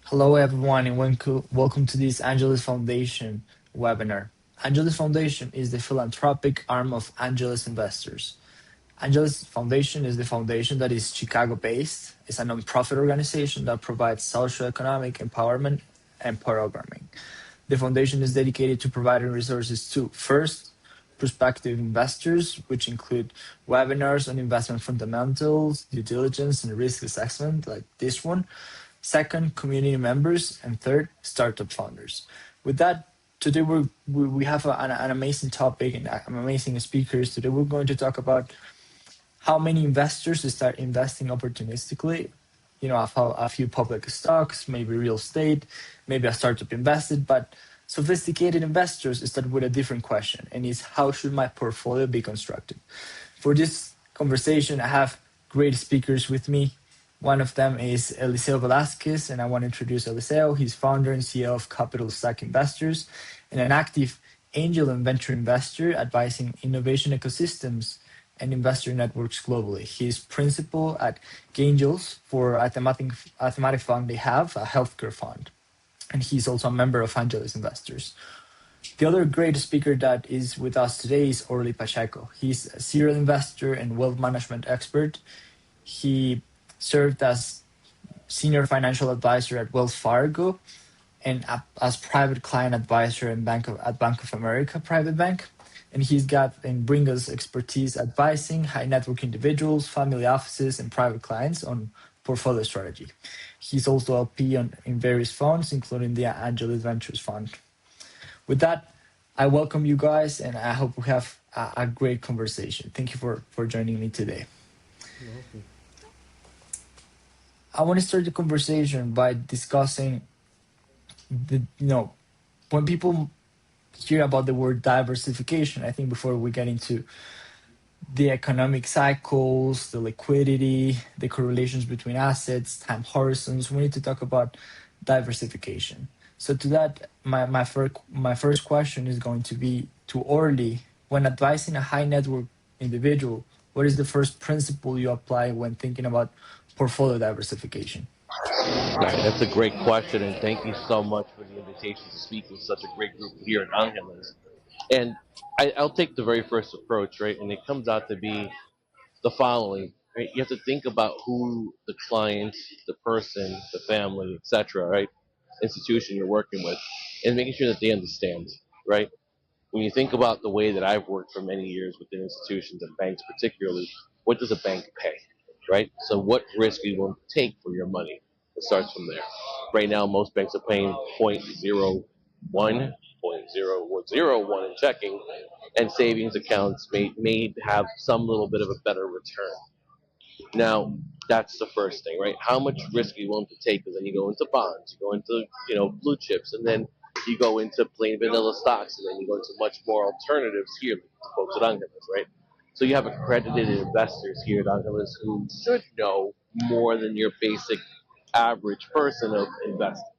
Hello, everyone, and welcome to this Angelus Foundation webinar. Angelus Foundation is the philanthropic arm of Angelus Investors. Angelus Foundation is the foundation that is Chicago-based. It's a nonprofit organization that provides socioeconomic empowerment and programming. The foundation is dedicated to providing resources to, first, prospective investors, which include webinars on investment fundamentals, due diligence, and risk assessment, like this one. Second, community members. And third, startup founders. With that, today we have an amazing topic and amazing speakers. Today we're going to talk about how many investors start investing opportunistically. You know, a few public stocks, maybe real estate, maybe a startup invested, but sophisticated investors start with a different question, and is how should my portfolio be constructed? For this conversation, I have great speakers with me. One of them is Eliseo Velasquez, and I want to introduce Eliseo. He's founder and CEO of Capital Stack Investors and an active angel and venture investor advising innovation ecosystems and investor networks globally. He's principal at Angels for a thematic fund they have, a healthcare fund. And he's also a member of Angelus Investors. The other great speaker that is with us today is Orly Pacheco. He's a serial investor and wealth management expert. He served as senior financial advisor at Wells Fargo and as private client advisor at Bank of America Private Bank. And he's got and brings us expertise advising high net worth individuals, family offices, and private clients on portfolio strategy. He's also LP in various funds, including the Angelus Ventures Fund. With that, I welcome you guys, and I hope we have a great conversation. Thank you for joining me today. You're welcome. I want to start the conversation by discussing when people hear about the word diversification, I think before we get into the economic cycles, the liquidity, the correlations between assets, time horizons, we need to talk about diversification. So to that, my first question is going to be to Orly. When advising a high net worth individual, what is the first principle you apply when thinking about portfolio diversification? All right, that's a great question, and thank you so much for the invitation to speak with such a great group here at Angeles. And I'll take the very first approach, right? And it comes out to be the following, right? You have to think about who the client, the person, the family, etc., right? Institution you're working with, and making sure that they understand, right? When you think about the way that I've worked for many years within institutions and banks, particularly, what does a bank pay, right? So, what risk are you willing to take for your money? It starts from there. Right now, most banks are paying 0.01, 0.01 in checking, and savings accounts may have some little bit of a better return. Now, that's the first thing, right? How much risk are you willing to take? Because then you go into bonds, you go into blue chips, and then you go into plain vanilla stocks, and then you go into much more alternatives here, like the folks at Angeles, right? So you have accredited investors here at Angeles who should know more than your basic average person of investing.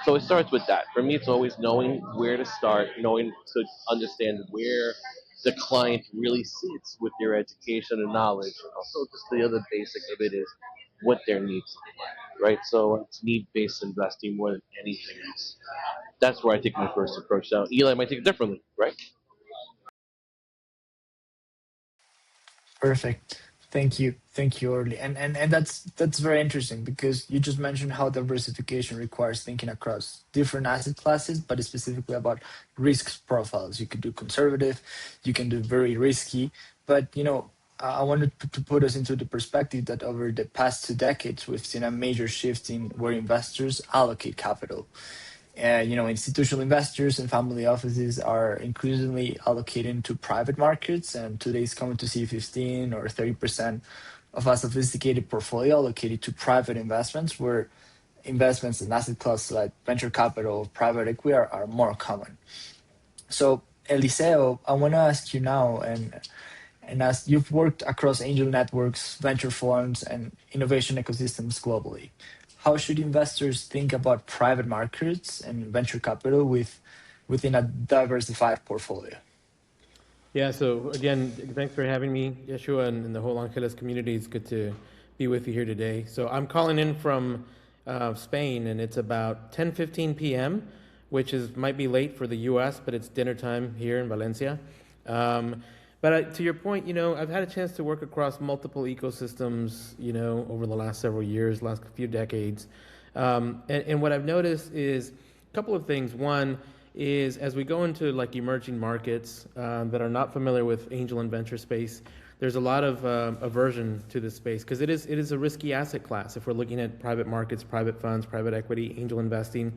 So it starts with that. For me, it's always knowing where to start, knowing to understand where the client really sits with their education and knowledge. And also, just the other basic of it is what their needs are, right? So it's need-based investing more than anything else. That's where I take my first approach. Now, Eli might take it differently, right? Perfect. Thank you, Orly. And that's very interesting because you just mentioned how diversification requires thinking across different asset classes, but specifically about risk profiles. You could do conservative, you can do very risky, but I wanted to put us into the perspective that over the past 2 decades, we've seen a major shift in where investors allocate capital. Institutional investors and family offices are increasingly allocating to private markets, and today is coming to see 15 or 30% of a sophisticated portfolio allocated to private investments, where investments in asset classes like venture capital, private equity are more common. So, Eliseo, I want to ask you now, and as you've worked across angel networks, venture funds, and innovation ecosystems globally, how should investors think about private markets and venture capital within a diversified portfolio? Yeah, so again, thanks for having me, Yeshua, and the whole Angeles community. It's good to be with you here today. So I'm calling in from Spain, and it's about 10:15 p.m., which is might be late for the U.S., but it's dinner time here in Valencia. But to your point, I've had a chance to work across multiple ecosystems, over the last several years, last few decades. And what I've noticed is a couple of things. One is as we go into like emerging markets that are not familiar with angel and venture space, there's a lot of aversion to this space because it is a risky asset class. If we're looking at private markets, private funds, private equity, angel investing,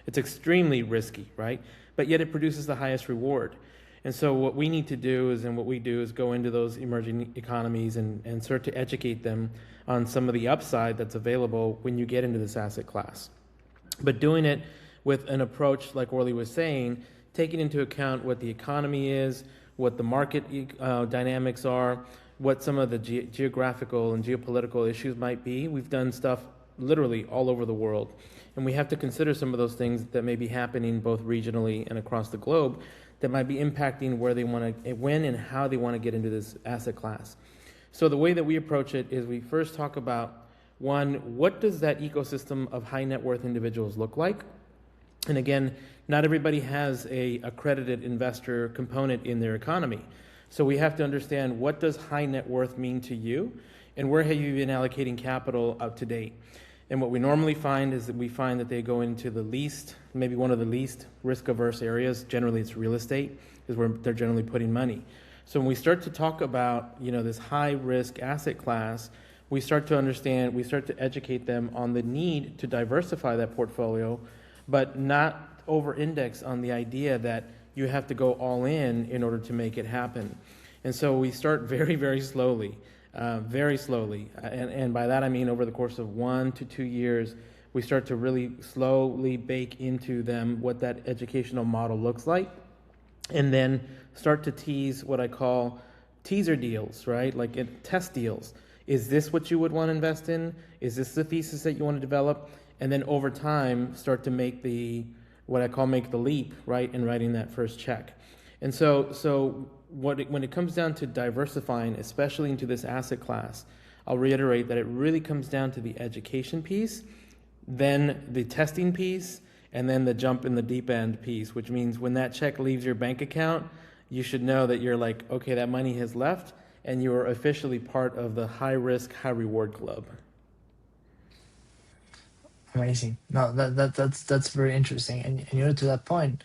it's extremely risky, right? But yet it produces the highest reward. And so what we need to do is, and what we do is go into those emerging economies and start to educate them on some of the upside that's available when you get into this asset class. But doing it with an approach, like Orly was saying, taking into account what the economy is, what the market dynamics are, what some of the geographical and geopolitical issues might be. We've done stuff literally all over the world. And we have to consider some of those things that may be happening both regionally and across the globe that might be impacting where they want to, when and how they want to get into this asset class. So the way that we approach it is we first talk about, one, what does that ecosystem of high net worth individuals look like? And again, not everybody has a accredited investor component in their economy. So we have to understand, what does high net worth mean to you, and where have you been allocating capital up to date? And what we normally find is that we find that they go into the least, maybe one of the least risk-averse areas. Generally, it's real estate, is where they're generally putting money. So when we start to talk about, this high-risk asset class, we start to understand, we start to educate them on the need to diversify that portfolio, but not over-index on the idea that you have to go all in order to make it happen. And so we start very, very slowly. Very slowly. And by that I mean over the course of 1 to 2 years, we start to really slowly bake into them what that educational model looks like, and then start to tease what I call teaser deals, right? Like test deals. Is this what you would want to invest in? Is this the thesis that you want to develop? And then over time, start to make what I call make the leap, right? In writing that first check. And so when it comes down to diversifying, especially into this asset class, I'll reiterate that it really comes down to the education piece, then the testing piece, and then the jump in the deep end piece, which means when that check leaves your bank account, you should know that you're like, okay, that money has left, and you are officially part of the high risk, high reward club. Amazing. No, that's very interesting. And to that point,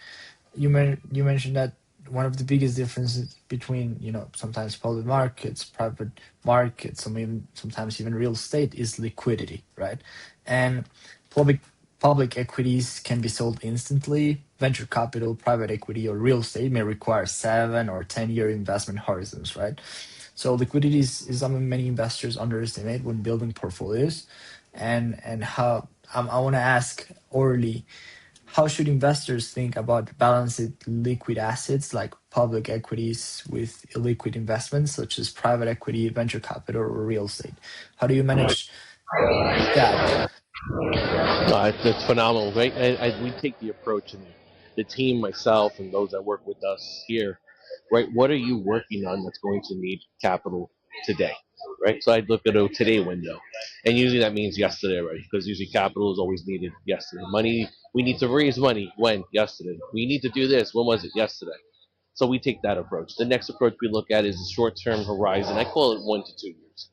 you mentioned that one of the biggest differences between sometimes public markets, private markets, or even sometimes even real estate is liquidity, right? And public public equities can be sold instantly. Venture capital, private equity, or real estate may require 7 or 10 year investment horizons, right? So liquidity is something many investors underestimate when building portfolios. And how I want to ask Orly, how should investors think about balancing liquid assets like public equities with illiquid investments such as private equity, venture capital, or real estate? How do you manage that? No, it's phenomenal, right? We take the approach, and the team, myself, and those that work with us here, right? What are you working on that's going to need capital today, right? So I look at a today window, and usually that means yesterday, right? Because usually capital is always needed yesterday. Money, we need to raise money when? Yesterday. We need to do this. When was it? Yesterday. So we take that approach. The next approach we look at is the short-term horizon. I call it 1 to 2 years.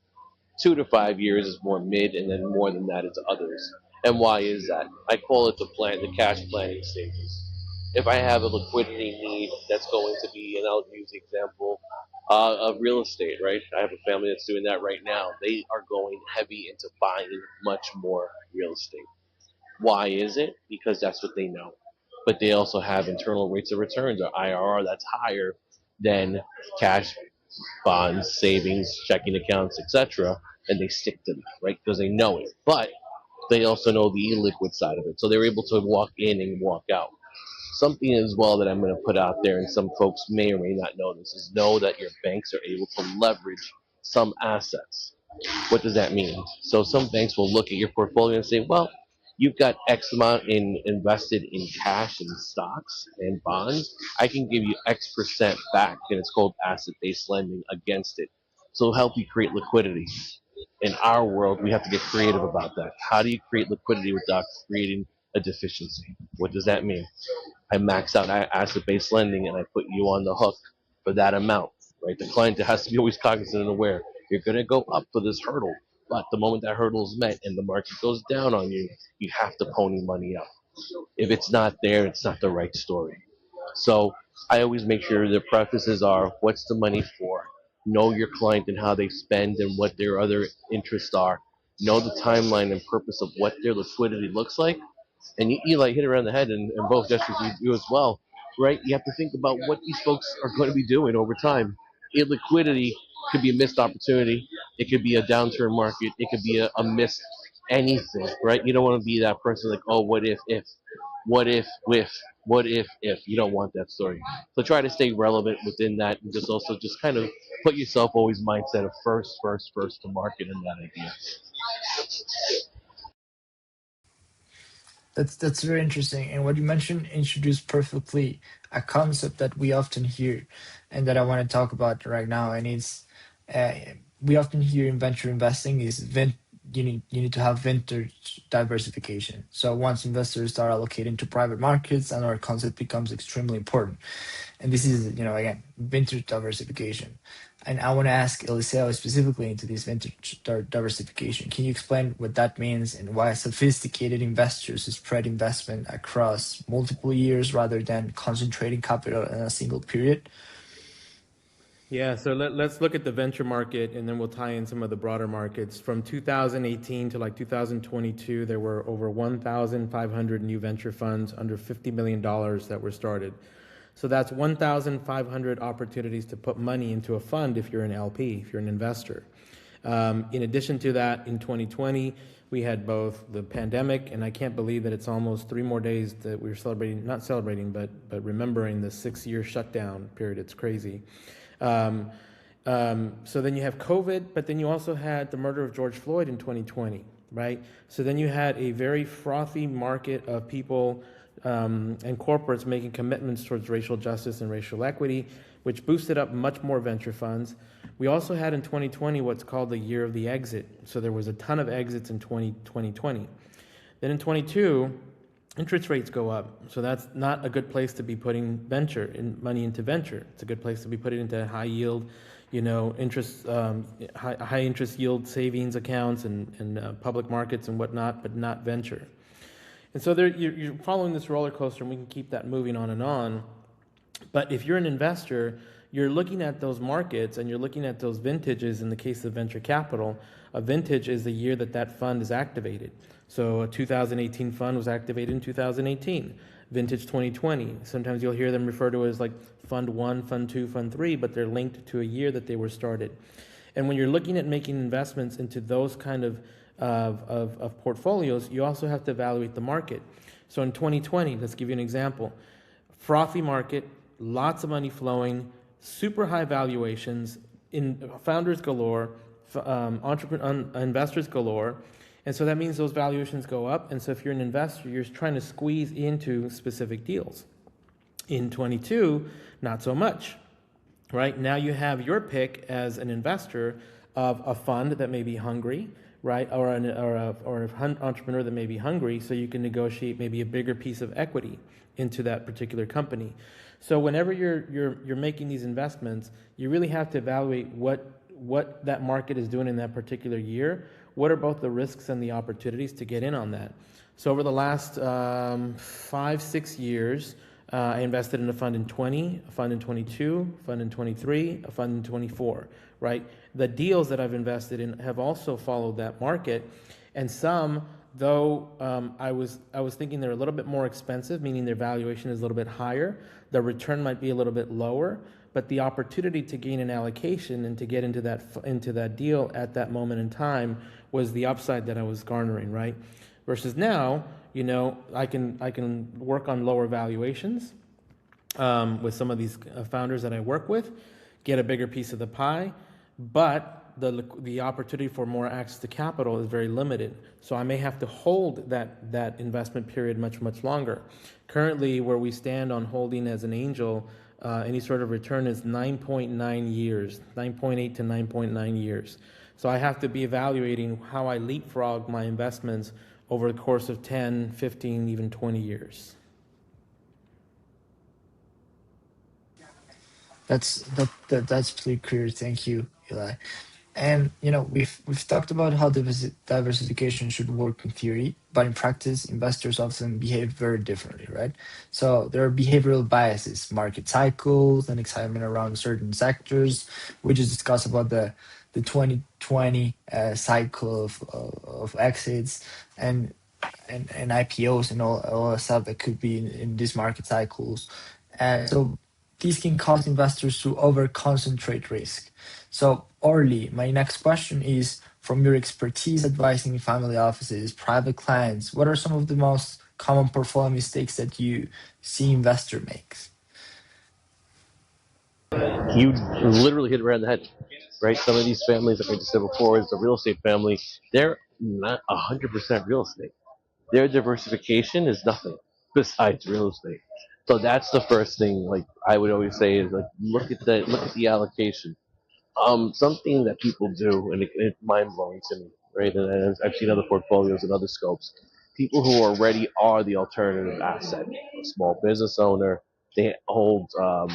2 to 5 years is more mid, and then more than that is others. And why is that? I call it the cash planning stages. If I have a liquidity need that's going to be, and I'll use the example of real estate, right? I have a family that's doing that right now. They are going heavy into buying much more real estate. Why is it? Because that's what they know. But they also have internal rates of returns, or IRR, that's higher than cash, bonds, savings, checking accounts, etc., and they stick to them, right? Because they know it. But they also know the illiquid side of it. So they're able to walk in and walk out. Something as well that I'm going to put out there, and some folks may or may not know this, is know that your banks are able to leverage some assets. What does that mean? So some banks will look at your portfolio and say, well, you've got X amount invested in cash and stocks and bonds. I can give you X% back, and it's called asset-based lending against it. So it'll help you create liquidity. In our world, we have to get creative about that. How do you create liquidity without creating a deficiency? What does that mean? I max out asset-based lending and I put you on the hook for that amount, right? The client has to be always cognizant and aware. You're going to go up for this hurdle, but the moment that hurdle is met and the market goes down on you, you have to pony money up. If it's not there, it's not the right story. So I always make sure the prefaces are what's the money for? Know your client and how they spend and what their other interests are. Know the timeline and purpose of what their liquidity looks like. And you like hit it around the head, and both gestures you as well, right? You have to think about what these folks are going to be doing over time. Illiquidity could be a missed opportunity. It could be a downturn market. It could be a missed anything, right? You don't want to be that person like, oh, what if, what if. You don't want that story. So try to stay relevant within that, and just also just kind of put yourself always mindset of first to market in that idea. That's very interesting. And what you mentioned introduced perfectly a concept that we often hear, and that I want to talk about right now. And it's uh, we often hear in venture investing is you need to have vintage diversification. So once investors start allocating to private markets, another concept becomes extremely important. And this is, again, vintage diversification. And I want to ask Eliseo specifically into this vintage diversification. Can you explain what that means and why sophisticated investors spread investment across multiple years rather than concentrating capital in a single period? Yeah, so let's look at the venture market and then we'll tie in some of the broader markets. From 2018 to like 2022, there were over 1,500 new venture funds under $50 million that were started. So that's 1,500 opportunities to put money into a fund if you're an LP, if you're an investor. In addition to that, in 2020, we had both the pandemic, and I can't believe that it's almost 3 more days that we're celebrating, not celebrating, but remembering the 6-year shutdown period. It's crazy. So then you have COVID, but then you also had the murder of George Floyd in 2020, right? So then you had a very frothy market of people and corporates making commitments towards racial justice and racial equity, which boosted up much more venture funds. We also had in 2020 what's called the year of the exit. So there was a ton of exits in 2020. Then in 22, interest rates go up. So that's not a good place to be putting money into venture. It's a good place to be putting into high yield, interest, high interest yield savings accounts and public markets and whatnot, but not venture. And so you're following this roller coaster, and we can keep that moving on and on. But if you're an investor, you're looking at those markets and you're looking at those vintages. In the case of venture capital, a vintage is the year that fund is activated. So a 2018 fund was activated in 2018. Vintage 2020. Sometimes you'll hear them refer to as like Fund 1, Fund 2, Fund 3, but they're linked to a year that they were started. And when you're looking at making investments into those kind of portfolios, you also have to evaluate the market. So in 2020, let's give you an example. Frothy market, lots of money flowing, super high valuations, in founders galore, investors galore. And so that means those valuations go up. And so if you're an investor, you're trying to squeeze into specific deals. In 22, not so much. Right now you have your pick as an investor of a fund that may be hungry, right, or an entrepreneur that may be hungry, so you can negotiate maybe a bigger piece of equity into that particular company. So whenever you're making these investments, you really have to evaluate what that market is doing in that particular year. What are both the risks and the opportunities to get in on that? So over the last 5-6 years, I invested in a fund in 20, a fund in 22, a fund in 23, a fund in 24, right? The deals that I've invested in have also followed that market, and some, though I was thinking they're a little bit more expensive, meaning their valuation is a little bit higher, the return might be a little bit lower, but the opportunity to gain an allocation and to get into that deal at that moment in time was the upside that I was garnering, right? Versus now, I can work on lower valuations with some of these founders that I work with, get a bigger piece of the pie, but the opportunity for more access to capital is very limited. So I may have to hold that investment period much, much longer. Currently, where we stand on holding as an angel, any sort of return is 9.9 years, 9.8 to 9.9 years. So I have to be evaluating how I leapfrog my investments over the course of 10, 15, even 20 years. That's pretty clear. Thank you, Eli. And we've talked about how diversification should work in theory, but in practice, investors often behave very differently, right? So there are behavioral biases, market cycles, and excitement around certain sectors. We just discussed about the 2020 cycle of exits and and IPOs and all the stuff that could be in these market cycles. So these can cause investors to over concentrate risk. So, Orly, my next question is from your expertise advising family offices, private clients, what are some of the most common portfolio mistakes that you see investor makes? You literally hit it right on the head, right? Some of these families, like I just said before, is the real estate family. They're not 100% real estate. Their diversification is nothing besides real estate. So that's the first thing. Like I would always say is like look at the allocation. Something that people do, and it's mind blowing to me, right? And I've seen other portfolios and other scopes. People who already are the alternative asset, a small business owner, they hold a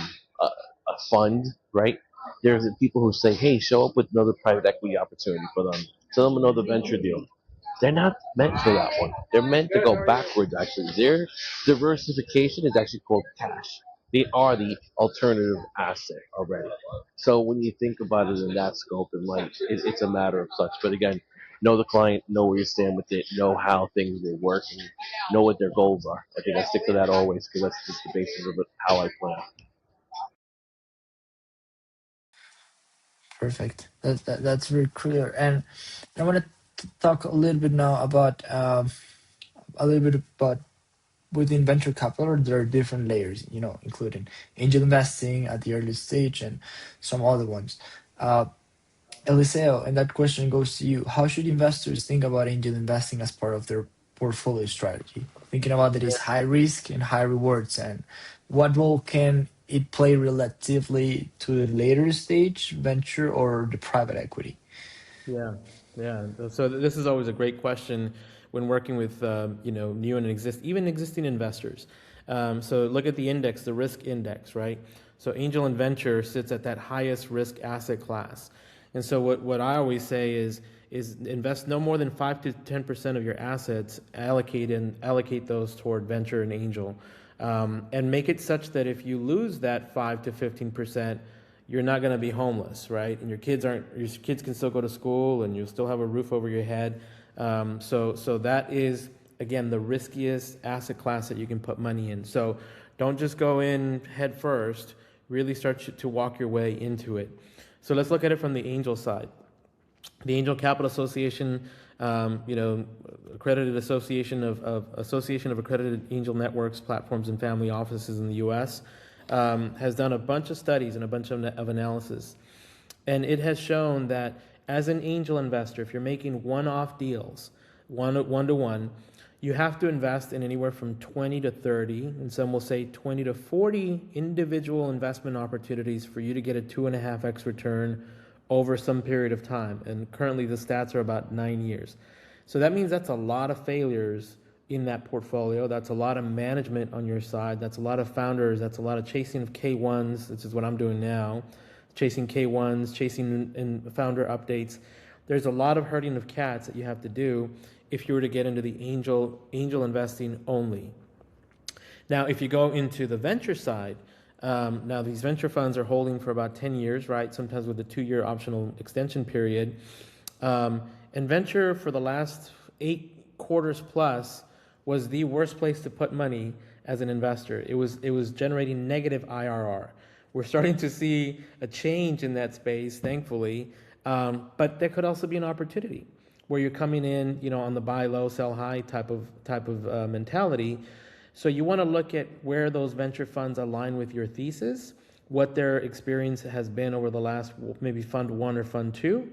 fund, right? There's the people who say, "Hey, show up with another private equity opportunity for them. Tell them another venture deal." They're not meant for that one. They're meant to go backwards, actually. Their diversification is actually called cash. They are the alternative asset already. So when you think about it in that scope in light, it's a matter of such. But again, know the client, know where you stand with it, know how things will work, and know what their goals are. I think I stick to that always because that's just the basis of it, how I plan. Perfect. That's very clear. And I want to talk a little bit now about within venture capital, there are different layers, including angel investing at the early stage and some other ones. Uh, Eliseo, and that question goes to you. How should investors think about angel investing as part of their portfolio strategy? Thinking about that is high risk and high rewards, and what role can it play relatively to the later stage venture or the private equity? Yeah, yeah. So this is always a great question when working with new and even existing investors. So look at the index, the risk index, right? So angel and venture sits at that highest risk asset class, and so what I always say is invest no more than 5 to 10% of your assets, allocate those toward venture and angel, and make it such that if you lose that 5 to 15%, you're not going to be homeless, right? And your kids can still go to school, and you'll still have a roof over your head. So that is again the riskiest asset class that you can put money in. So don't just go in head first. Really start to walk your way into it. So let's look at it from the angel side. The Angel Capital Association, accredited association of accredited angel networks, platforms, and family offices in the U.S. Has done a bunch of studies and a bunch of analysis. And it has shown that as an angel investor, if you're making one-off deals, one-to-one, you have to invest in anywhere from 20 to 30, and some will say 20 to 40 individual investment opportunities for you to get a 2.5x return over some period of time. And currently the stats are about 9 years. So that means that's a lot of failures in that portfolio. That's a lot of management on your side. That's a lot of founders. That's a lot of chasing of K1s. This is what I'm doing now. Chasing K1s, chasing and founder updates. There's a lot of herding of cats that you have to do if you were to get into the angel investing only. Now, if you go into the venture side, now these venture funds are holding for about 10 years, right? Sometimes with a 2-year optional extension period. And venture for the last 8 quarters plus was the worst place to put money as an investor. It was generating negative IRR. We're starting to see a change in that space, thankfully, but there could also be an opportunity where you're coming in, on the buy low, sell high type of mentality. So you want to look at where those venture funds align with your thesis, what their experience has been over the last maybe fund 1 or fund 2,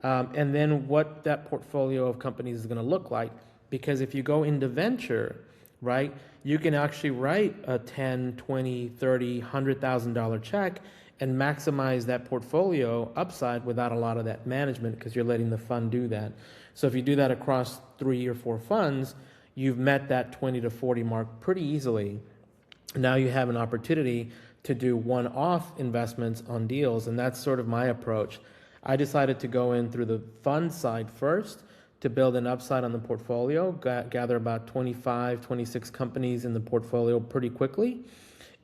and then what that portfolio of companies is going to look like. Because if you go into venture, right, you can actually write a $10, $20, $30, $100,000 check and maximize that portfolio upside without a lot of that management because you're letting the fund do that. So if you do that across 3 or 4 funds, you've met that 20 to 40 mark pretty easily. Now you have an opportunity to do one-off investments on deals, and that's sort of my approach. I decided to go in through the fund side first to build an upside on the portfolio, gather about 25, 26 companies in the portfolio pretty quickly,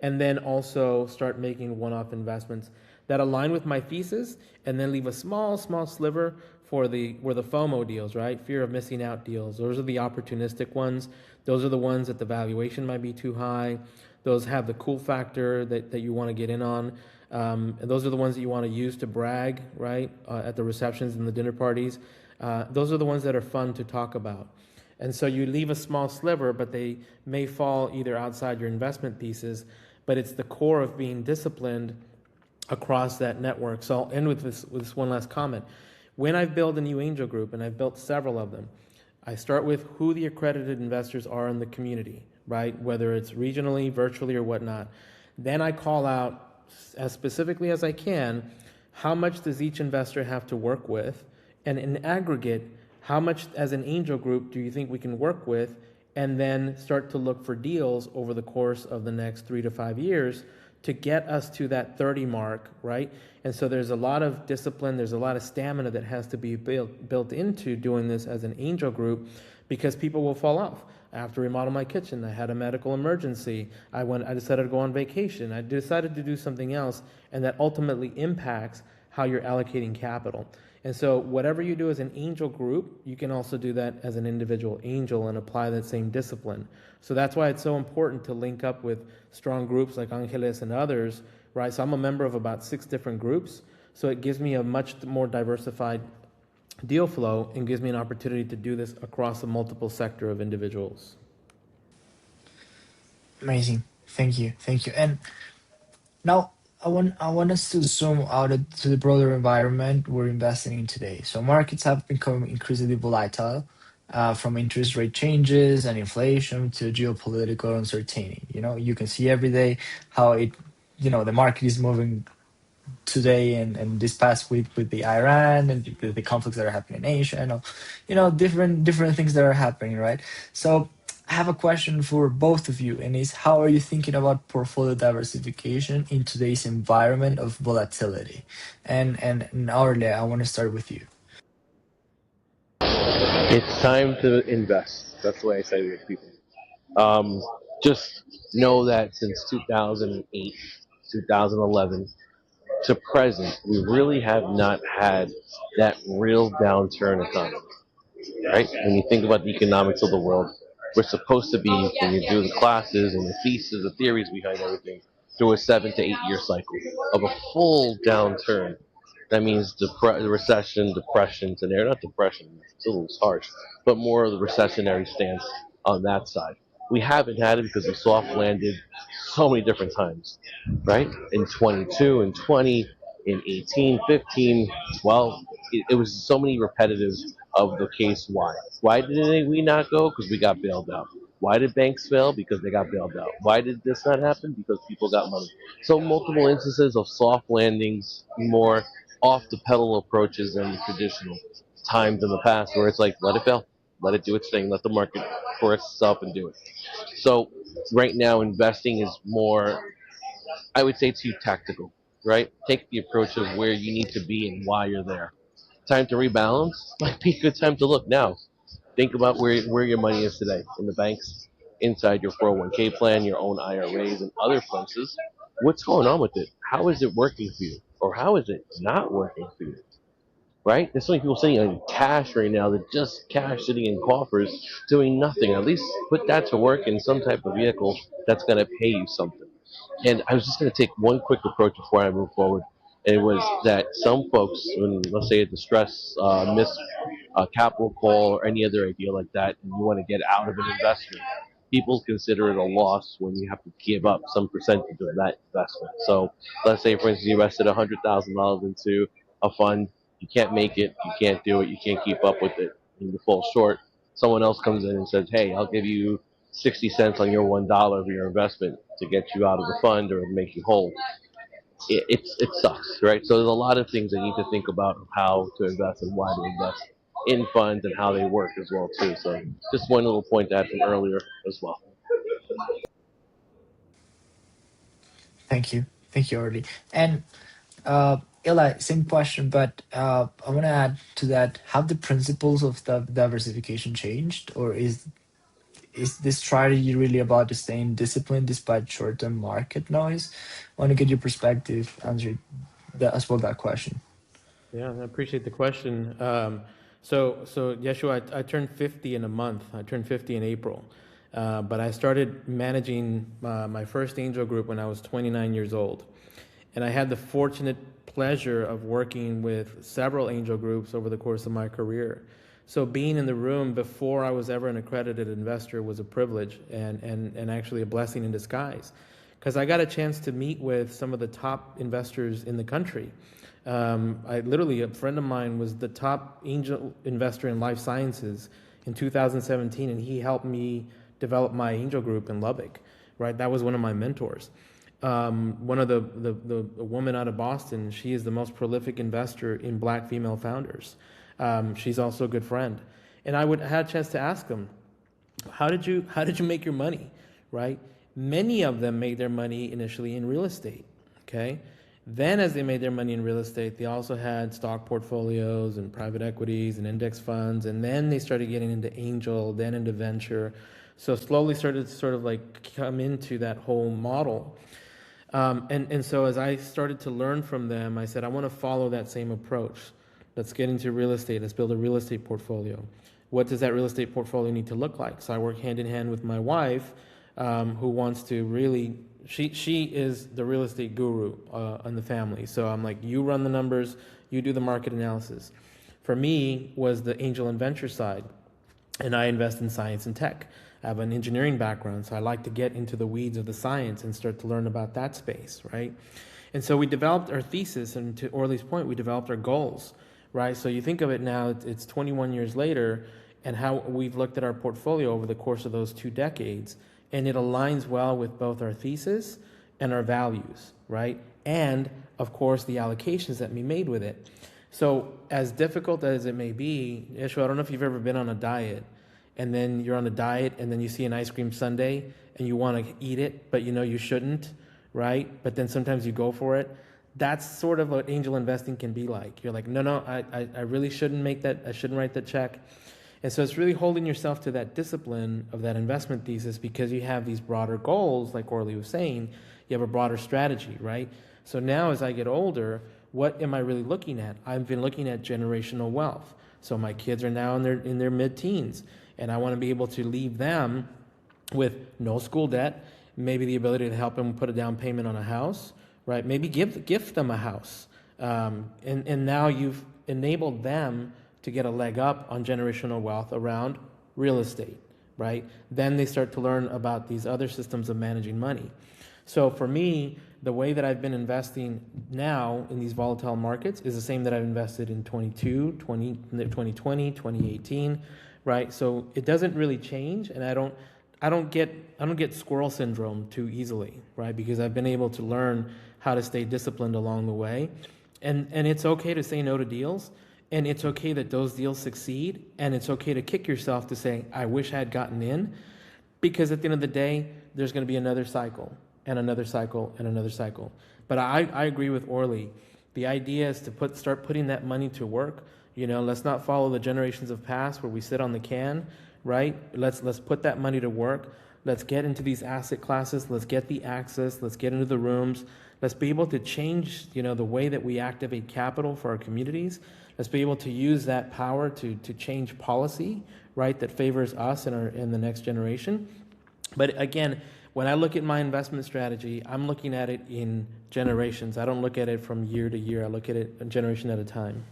and then also start making one-off investments that align with my thesis, and then leave a small sliver for the FOMO deals, right? Fear of missing out deals. Those are the opportunistic ones. Those are the ones that the valuation might be too high. Those have the cool factor that you want to get in on. And those are the ones that you want to use to brag, right? At the receptions and the dinner parties. Those are the ones that are fun to talk about. And so you leave a small sliver, but they may fall either outside your investment thesis, but it's the core of being disciplined across that network. So I'll end with this one last comment. When I've built a new angel group, and I've built several of them, I start with who the accredited investors are in the community, right? Whether it's regionally, virtually, or whatnot. Then I call out, as specifically as I can, how much does each investor have to work with? And in aggregate, how much as an angel group do you think we can work with? And then start to look for deals over the course of the next 3 to 5 years to get us to that 30 mark, right? And so there's a lot of discipline, there's a lot of stamina that has to be built into doing this as an angel group, because people will fall off. I have to remodel my kitchen. I had a medical emergency. I decided to go on vacation. I decided to do something else, and that ultimately impacts how you're allocating capital. And so whatever you do as an angel group, you can also do that as an individual angel and apply that same discipline. So that's why it's so important to link up with strong groups like Angeles and others, right? So I'm a member of about 6 different groups. So it gives me a much more diversified deal flow and gives me an opportunity to do this across a multiple sector of individuals. Amazing. Thank you. And now I want us to zoom out to the broader environment we're investing in today. So markets have become increasingly volatile, from interest rate changes and inflation to geopolitical uncertainty. You can see every day how the market is moving today and this past week with the Iran and the conflicts that are happening in Asia and different things that are happening, right? So I have a question for both of you, and is how are you thinking about portfolio diversification in today's environment of volatility? And Aurele, I want to start with you. It's time to invest. That's the way I say to people. Um, just know that since 2008, 2011 to present, we really have not had that real downturn economy, right? When you think about the economics of the world, we're supposed to be, when you do the classes and the thesis, the theories behind everything, through a 7 to 8 year cycle of a full downturn. That means recession, depression scenario, not depression, it's a little harsh, but more of the recessionary stance on that side. We haven't had it because we soft landed so many different times, right? In 22 and 20, in 18, 15, 12, it was so many repetitives of the case why. Why did we not go? Because we got bailed out. Why did banks fail? Because they got bailed out. Why did this not happen? Because people got money. So multiple instances of soft landings, more off the pedal approaches than the traditional times in the past where it's like, let it fail, let it do its thing, let the market correct itself and do it. So right now investing is more, I would say, too tactical, right? Take the approach of where you need to be and why you're there. Time to rebalance might be a good time to look now. Think about where your money is today in the banks, inside your 401k plan, your own IRAs, and other places. What's going on with it? How is it working for you? Or how is it not working for you? Right? There's so many people sitting on cash right now that just cash sitting in coffers doing nothing. At least put that to work in some type of vehicle that's going to pay you something. And I was just going to take one quick approach before I move forward. And it was that some folks, when let's say a distress, miss a capital call or any other idea like that, and you want to get out of an investment, people consider it a loss when you have to give up some percentage of that investment. So let's say, for instance, you invested $100,000 into a fund, you can't make it, you can't do it, you can't keep up with it, and you fall short. Someone else comes in and says, hey, I'll give you 60 cents on your $1 of your investment to get you out of the fund or make you whole. it sucks, right? So there's a lot of things I need to think about of how to invest and why to invest in funds and how they work as well too. So just one little point to add from earlier as well. Thank you, Orly. And Eli, same question, but I want to add to that: have the principles of the diversification changed, or is this strategy really about staying disciplined despite short-term market noise? I want to get your perspective, answer that as well that question. Yeah, I appreciate the question. So Yeshua, I turned 50 in a month. I turned 50 in April. But I started managing my first angel group when I was 29 years old. And I had the fortunate pleasure of working with several angel groups over the course of my career. So being in the room before I was ever an accredited investor was a privilege and actually a blessing in disguise. Because I got a chance to meet with some of the top investors in the country. I literally, a friend of mine was the top angel investor in life sciences in 2017, and he helped me develop my angel group in Lubbock, right? That was one of my mentors. One of the woman out of Boston, she is the most prolific investor in black female founders. She's also a good friend. And I had a chance to ask them, how did you make your money, right? Many of them made their money initially in real estate, okay? Then as they made their money in real estate, they also had stock portfolios and private equities and index funds, and then they started getting into angel, then into venture. So slowly started to sort of like come into that whole model. And so as I started to learn from them, I said, I want to follow that same approach. Let's get into real estate. Let's build a real estate portfolio. What does that real estate portfolio need to look like? So I work hand in hand with my wife, who wants to really, she is the real estate guru in the family. So I'm like, you run the numbers, you do the market analysis. For me was the angel and venture side, and I invest in science and tech. I have an engineering background, so I like to get into the weeds of the science and start to learn about that space, right? And so we developed our thesis, and to Orly's point, we developed our goals, right? So you think of it now, it's 21 years later, and how we've looked at our portfolio over the course of those 2 decades, and it aligns well with both our thesis and our values, right? And, of course, the allocations that we made with it. So as difficult as it may be, Yeshua, I don't know if you've ever been on a diet, and then you're on a diet, and then you see an ice cream sundae, and you want to eat it, but you know you shouldn't, right? But then sometimes you go for it. That's sort of what angel investing can be like. You're like, no, I really shouldn't make that, I shouldn't write that check. And so it's really holding yourself to that discipline of that investment thesis because you have these broader goals, like Orly was saying, you have a broader strategy, right? So now as I get older, what am I really looking at? I've been looking at generational wealth. So my kids are now in their mid-teens, and I want to be able to leave them with no school debt, maybe the ability to help them put a down payment on a house, right? Maybe gift them a house. And now you've enabled them to get a leg up on generational wealth around real estate, right? Then they start to learn about these other systems of managing money. So for me, the way that I've been investing now in these volatile markets is the same that I've invested in 2020, 2018, right? So it doesn't really change, and I don't get squirrel syndrome too easily, right? Because I've been able to learn how to stay disciplined along the way. And it's okay to say no to deals, and it's okay that those deals succeed, and it's okay to kick yourself to say, I wish I had gotten in, because at the end of the day, there's going to be another cycle, and another cycle, and another cycle. But I agree with Orly. The idea is to start putting that money to work. Let's not follow the generations of past where we sit on the can, right? Let's put that money to work. Let's get into these asset classes. Let's get the access. Let's get into the rooms. Let's be able to change, the way that we activate capital for our communities. Let's be able to use that power to change policy, right, that favors us and in the next generation. But again, when I look at my investment strategy, I'm looking at it in generations. I don't look at it from year to year. I look at it a generation at a time.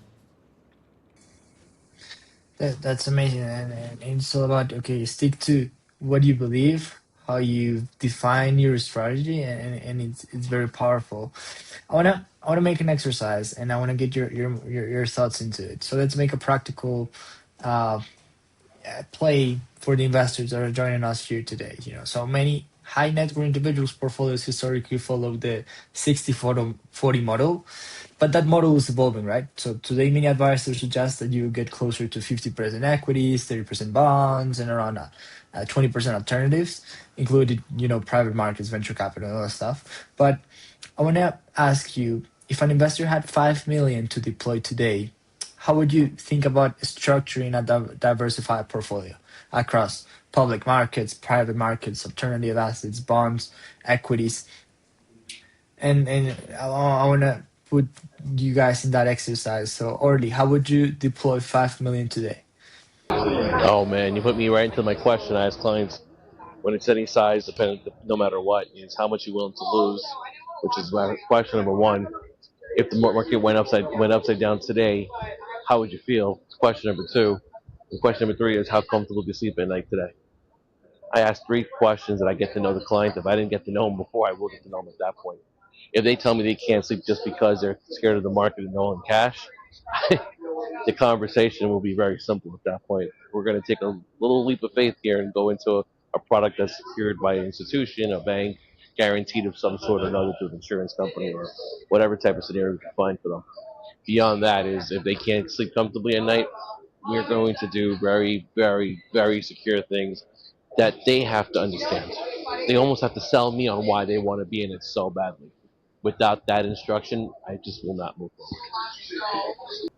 That's amazing, and it's all about, okay, stick to what you believe, how you define your strategy, and it's very powerful. I wanna make an exercise, and I wanna get your thoughts into it. So let's make a practical uh, play for the investors that are joining us here today. So high net worth individuals' portfolios historically follow the 60-40 model, but that model is evolving, right? So today, many advisors suggest that you get closer to 50% equities, 30% bonds, and around 20% alternatives, including, private markets, venture capital, and all that stuff. But I want to ask you, if an investor had 5 million to deploy today, how would you think about structuring a diversified portfolio across public markets, private markets, alternative assets, bonds, equities? And I want to put you guys in that exercise. So, Orly, how would you deploy 5 million today? Oh man, you put me right into my question. I ask clients when it's any size, no matter what, is how much you're willing to lose, which is question number one. If the market went upside down today, how would you feel? Question number two. And question number three is how comfortable do you sleep at night today? I ask three questions that I get to know the client. If I didn't get to know them before, I will get to know them at that point. If they tell me they can't sleep just because they're scared of the market and no one cash, the conversation will be very simple at that point. We're going to take a little leap of faith here and go into a product that's secured by an institution, a bank, guaranteed of some sort or another through an insurance company or whatever type of scenario we can find for them. Beyond that is if they can't sleep comfortably at night, we're going to do very, very, very secure things that they have to understand. They almost have to sell me on why they want to be in it so badly. Without that instruction, I just will not move forward.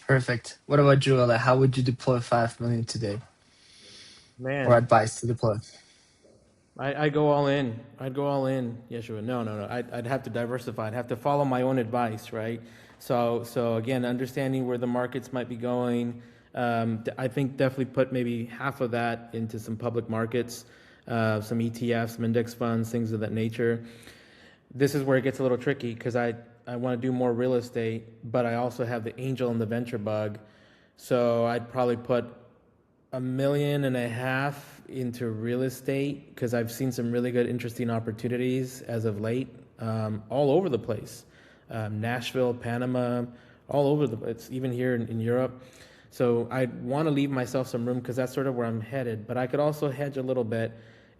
Perfect. What about you, Ola? How would you deploy 5 million today, or Man, advice to deploy? I go all in. I'd go all in, Yeshua. No, no, no. I'd have to diversify. I'd have to follow my own advice, right? So again, understanding where the markets might be going. I think definitely put maybe half of that into some public markets, some ETFs, some index funds, things of that nature. This is where it gets a little tricky because I want to do more real estate, but I also have the angel and the venture bug. So I'd probably put 1.5 million into real estate because I've seen some really good, interesting opportunities as of late, all over the place. Nashville, Panama, all over the place, even here in Europe. So I want to leave myself some room because that's sort of where I'm headed. But I could also hedge a little bit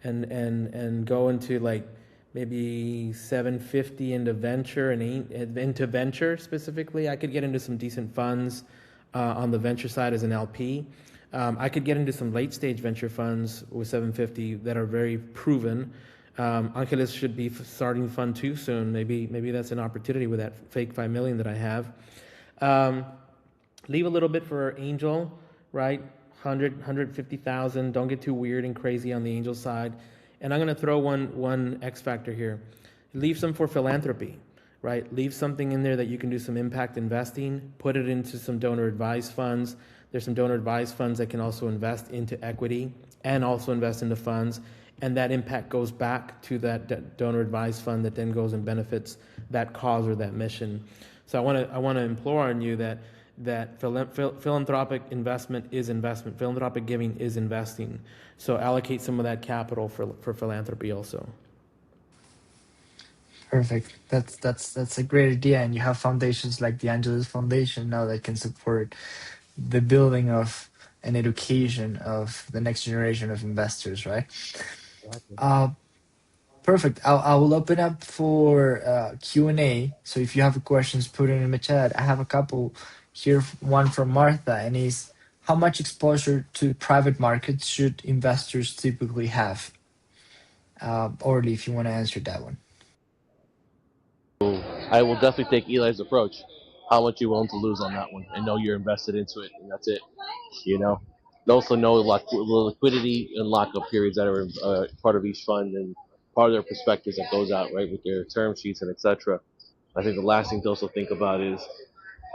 and go into like maybe 750 into venture and into venture specifically. I could get into some decent funds on the venture side as an LP. I could get into some late stage venture funds with 750 that are very proven. Angeles should be starting fund 2 soon. Maybe that's an opportunity with that fake 5 million that I have. Leave a little bit for angel, right? 150,000. Don't get too weird and crazy on the angel side. And I'm going to throw one X factor here. Leave some for philanthropy, right? Leave something in there that you can do some impact investing. Put it into some donor advised funds. There's some donor advised funds that can also invest into equity and also invest into funds. And that impact goes back to that donor advised fund that then goes and benefits that cause or that mission. So I want to implore on you that philanthropic investment is investment. Philanthropic giving is investing. So allocate some of that capital for philanthropy also. Perfect. That's a great idea, and you have foundations like the Angeles Foundation now that can support the building of an education of the next generation of investors, right? Uh, Perfect. I will open up for Q&A. So if you have questions, put it in the chat. I have a couple here. One from Martha, and is how much exposure to private markets should investors typically have? Orly, if you want to answer that one. I will definitely take Eli's approach. How much you willing to lose on that one, and know you're invested into it, and that's it. You know. Also know the liquidity and lockup periods that are part of each fund and part of their prospectus that goes out right with their term sheets and etc. I think the last thing to also think about is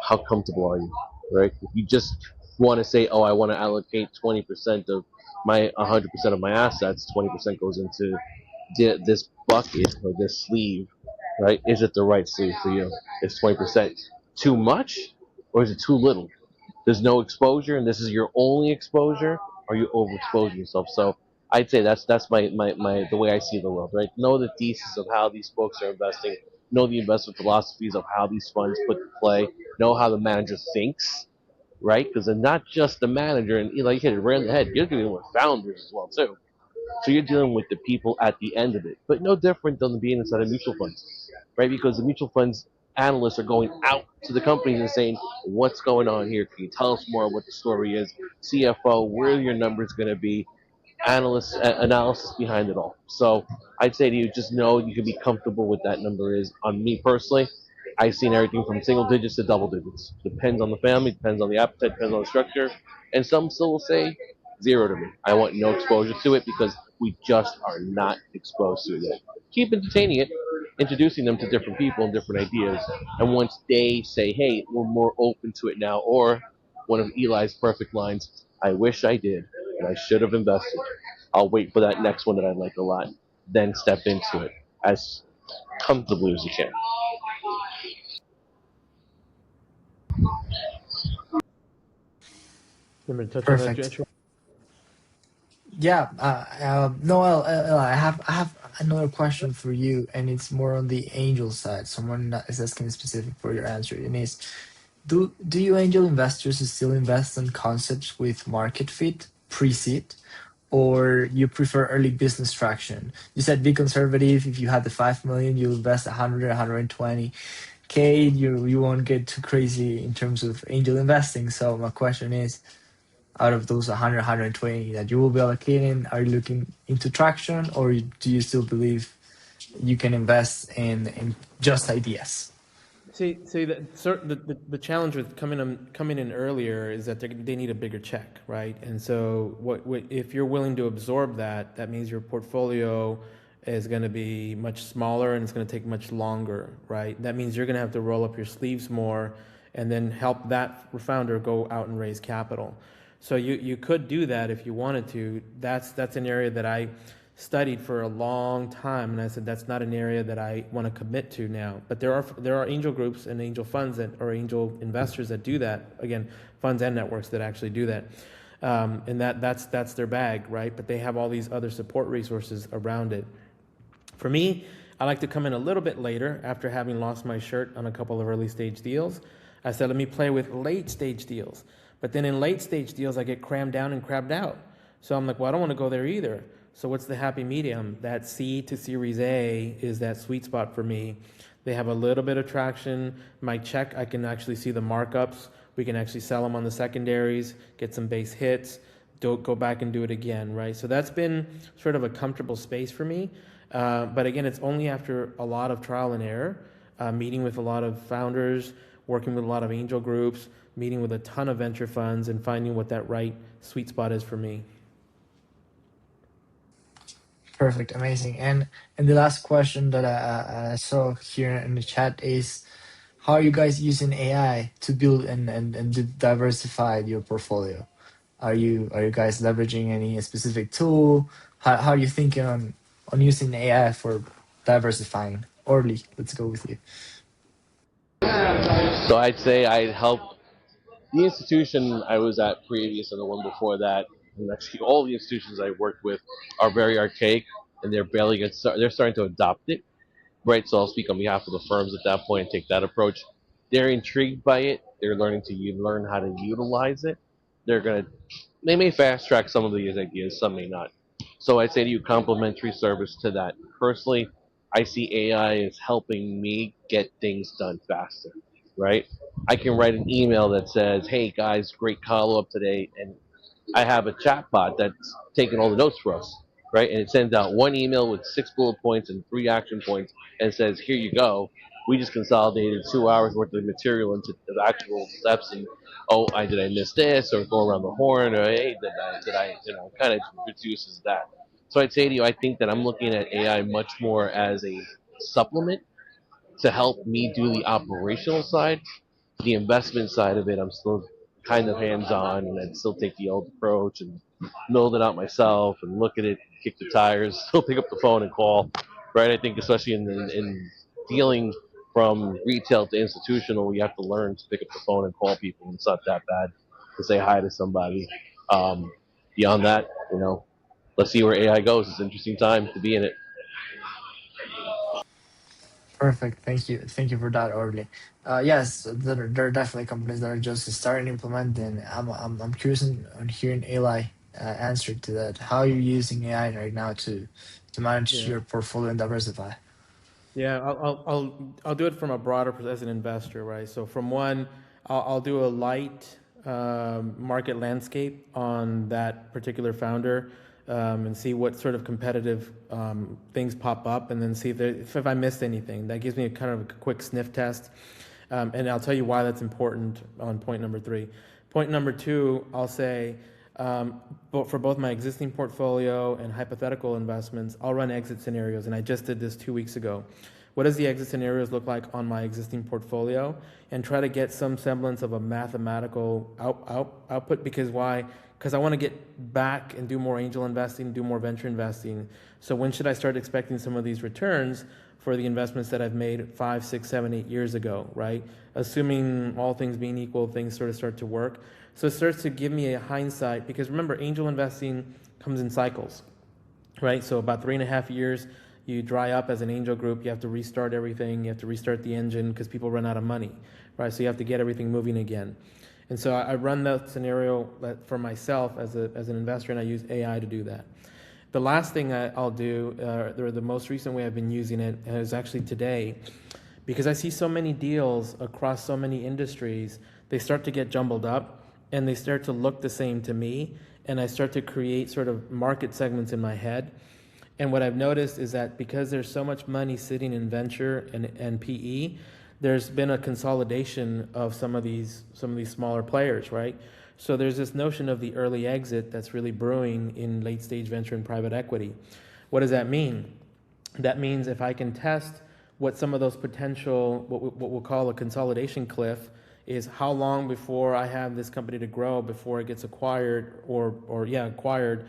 how comfortable are you, right? If you just want to say, oh, I want to allocate 20% of my 100% of my assets, 20% goes into this bucket or this sleeve, right? Is it the right sleeve for you? Is 20% too much or is it too little? There's no exposure and this is your only exposure, or you overexposing yourself. So I'd say that's my the way I see the world, right? Know the thesis of how these folks are investing, know the investment philosophies of how these funds put to play, know how the manager thinks, right? Because they're not just the manager, and like you hit it right on the head. You're dealing with founders as well too. So you're dealing with the people at the end of it, but no different than being inside of mutual funds, right? Because the mutual funds analysts are going out to the companies and saying, "What's going on here? Can you tell us more what the story is? CFO, where are your numbers going to be? Analysis behind it all." So I'd say to you, just know you can be comfortable with that number. Is on me personally, I've seen everything from single digits to double digits. Depends on the family, depends on the appetite, depends on the structure, and some still will say zero to me. I want no exposure to it because we just are not exposed to it yet. Keep entertaining it, introducing them to different people and different ideas, and once they say, "Hey, we're more open to it now," or one of Eli's perfect lines, "I wish I did, and I should have invested." I'll wait for that next one that I like a lot, then step into it as comfortably as you can. You want me to touch on that, Perfect. Joshua? Yeah, Noel, I have another question for you, and it's more on the angel side. Someone that is asking specific for your answer, and is do you angel investors still invest in concepts with market fit, pre-seed, or you prefer early business traction? You said be conservative. If you had the 5 million, you invest 100, 120K. You won't get too crazy in terms of angel investing. So my question is, out of those 100, 120 that you will be allocating, are you looking into traction, or do you still believe you can invest in just ideas? See, the challenge with coming in earlier is that they need a bigger check, right? And so, what if you're willing to absorb that? That means your portfolio is going to be much smaller and it's going to take much longer, right? That means you're going to have to roll up your sleeves more and then help that founder go out and raise capital. So you could do that if you wanted to. That's an area that I studied for a long time, and I said that's not an area that I want to commit to now. But there are angel groups and angel funds that or angel investors that do that. Again, funds and networks that actually do that, and that's their bag, right? But they have all these other support resources around it. For me, I like to come in a little bit later after having lost my shirt on a couple of early stage deals. I said, let me play with late stage deals. But then in late stage deals, I get crammed down and crabbed out. So I'm like, well, I don't want to go there either. So what's the happy medium? That C to Series A is that sweet spot for me. They have a little bit of traction. My check, I can actually see the markups. We can actually sell them on the secondaries, get some base hits, don't go back and do it again, right? So that's been sort of a comfortable space for me. But again, it's only after a lot of trial and error, meeting with a lot of founders, working with a lot of angel groups, meeting with a ton of venture funds, and finding what that right sweet spot is for me. Perfect, amazing. And the last question that I saw here in the chat is, how are you guys using AI to build and to diversify your portfolio? Are you guys leveraging any specific tool? How are you thinking on using AI for diversifying? Orly, let's go with you. So I'd say I'd help the institution I was at previous and the one before that, and actually all the institutions I worked with are very archaic and they're barely they're starting to adopt it, right? So I'll speak on behalf of the firms at that point and take that approach. They're intrigued by it. They're learning to learn how to utilize it. They're gonna they may fast track some of these ideas, some may not. So I'd say to you, complimentary service to that. Personally, I see AI as helping me get things done faster, right? I can write an email that says, "Hey guys, great follow up today," and I have a chatbot that's taking all the notes for us, right? And it sends out one email with 6 bullet points and 3 action points and says, "Here you go. We just consolidated 2 hours worth of material into the actual steps." And oh, did I miss this, or go around the horn, or hey, kind of reduces that. So I'd say to you, I think that I'm looking at AI much more as a supplement to help me do the operational side. The investment side of it, I'm still kind of hands on, and I'd still take the old approach and build it out myself and look at it, kick the tires, still pick up the phone and call. Right? I think especially in dealing from retail to institutional, you have to learn to pick up the phone and call people. It's not that bad to say hi to somebody. Um, Beyond that, let's see where AI goes. It's an interesting time to be in it. Perfect. Thank you for that, Orly. Yes, there are definitely companies that are just starting implementing. I'm curious on hearing Eli answer to that. How are you using AI right now to manage Yeah. your portfolio and diversify? Yeah, I'll do it from a broader as an investor, right? So from one, I'll do a light market landscape on that particular founder, and see what sort of competitive things pop up, and then see if I missed anything. That gives me a kind of a quick sniff test, and I'll tell you why that's important on point number three. Point number two, I'll say. But for both my existing portfolio and hypothetical investments, I'll run exit scenarios, and I just did this 2 weeks ago. What does the exit scenarios look like on my existing portfolio? And try to get some semblance of a mathematical output. Because why? Because I want to get back and do more angel investing, do more venture investing. So when should I start expecting some of these returns for the investments that I've made 5, 6, 7, 8 years ago, right? Assuming all things being equal, things sort of start to work. So it starts to give me a hindsight, because remember, angel investing comes in cycles, right? So about 3.5 years, you dry up as an angel group. You have to restart everything. You have to restart the engine because people run out of money, right? So you have to get everything moving again. And so I run that scenario for myself as an investor, and I use AI to do that. The last thing I'll do, or the most recent way I've been using it, is actually today, because I see so many deals across so many industries, they start to get jumbled up and they start to look the same to me, and I start to create sort of market segments in my head. And what I've noticed is that because there's so much money sitting in venture and PE, there's been a consolidation of some of these smaller players, right? So there's this notion of the early exit that's really brewing in late stage venture and private equity. What does that mean? That means if I can test what some of those potential, what we'll call a consolidation cliff, is how long before I have this company to grow before it gets acquired acquired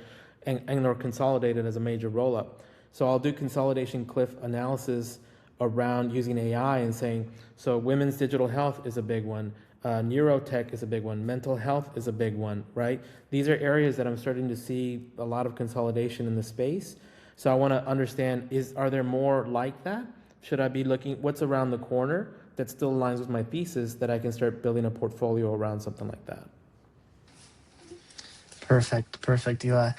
and or consolidated as a major roll up. So I'll do consolidation cliff analysis around using AI and saying, so women's digital health is a big one. Neurotech is a big one. Mental health is a big one, right? These are areas that I'm starting to see a lot of consolidation in the space. So I want to understand, are there more like that? Should I be looking, what's around the corner that still aligns with my thesis that I can start building a portfolio around something like that? Perfect, Eli.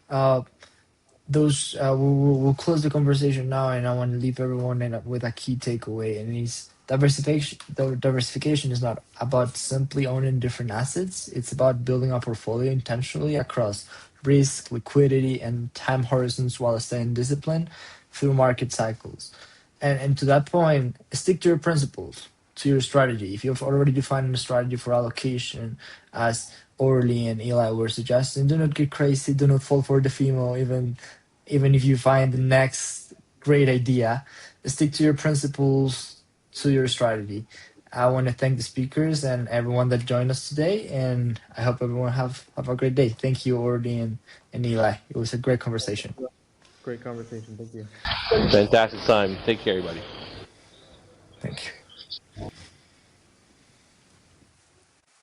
Uh, we'll close the conversation now, and I want to leave everyone with a key takeaway, and it's diversification. Diversification is not about simply owning different assets. It's about building a portfolio intentionally across risk, liquidity, and time horizons while staying disciplined through market cycles. And to that point, stick to your principles, to your strategy. If you've already defined a strategy for allocation, as Orly and Eli were suggesting, do not get crazy. Do not fall for the FEMO, even if you find the next great idea. Stick to your principles, to your strategy. I want to thank the speakers and everyone that joined us today, and I hope everyone have a great day. Thank you, Orly and Eli. It was a great conversation. Great conversation. Thank you. Fantastic time. Take care, everybody. Thank you.